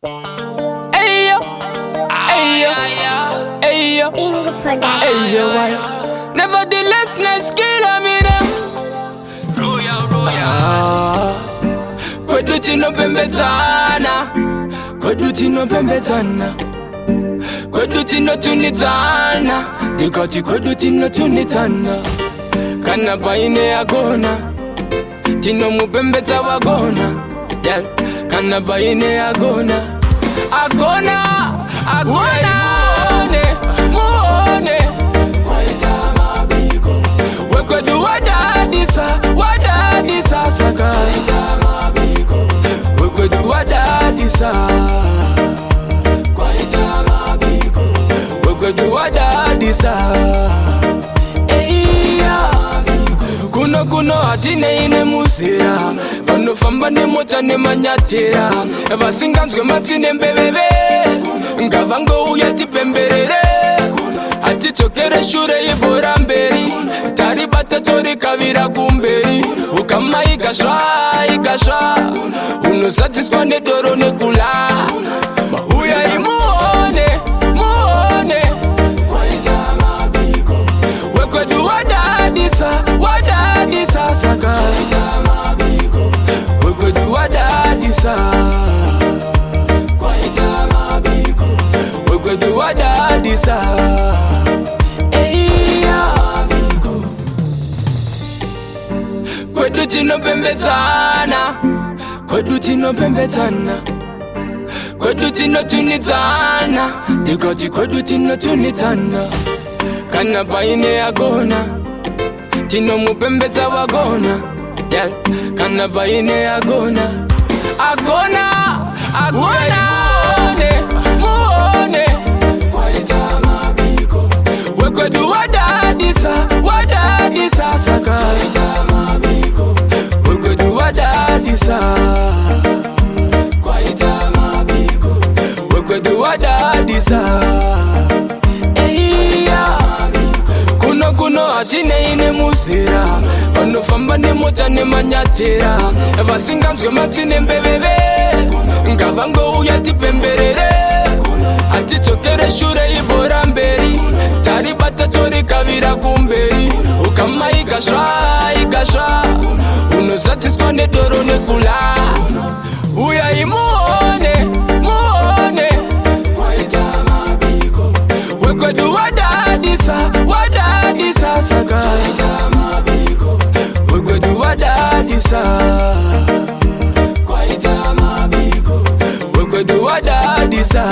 Ayo, ayo, ayo, ayo, why? Nevertheless, let's kill them. Royal. Kweduti no pembezana, kweduti no pembezana, kweduti no tunitana, dikati kweduti no tunitana. Kana baine agona, tino mupembeza wagona, yeah. Kana baine agona, agona, agona. Muone, kwaita mabiko. Wekwedu wadadisa saka. Kwaita mabiko. Wekwedu wadadisa. Kwaita mabiko. Wekwedu wadadisa. Kuno atine ine musira Pano famba ne mota ne manyatera Vasingamzwe matine mbebebe Ngavango uyati pemberere Ati chokere shure ibora mberi Taribata tori kavira kumberi Ukama ikasha Unosatiswa ne doro ne kula Uya imuone Kwaita mabiko Wekwedu wadadisa saka Kwaita mabiko Wekwedu wadadisa Kwaita mabiko Wekwedu wadadisa Kwedu tino pembezana Kwedu tino pembezana Kwedu tino tunitana Dikati kwedu tino tunitana Kana baine agona Tino mupembeza wagona, yeah. Kana baine agona, muone Kwaita mabiko Wekwedu wadadisa saka Kwaita mabiko Wekwedu wadadisa Kwaita mabiko Wekwedu wadadisa Kuno atine ine musira Pano famba ne mota ne manyatera Vasingamzwe matine mbebebe Ngavango uyati pemberere Ati chokere shure ibora mberi Taribata tori kavira kumberi Ukama ikasha Unosatiswa ne doro ne kula Uya imuone Kwaita mabiko Wekwedu wadadisa saka Kwaita mabiko Wekwedu wadadisa Kwaita mabiko Wekwedu wadadisa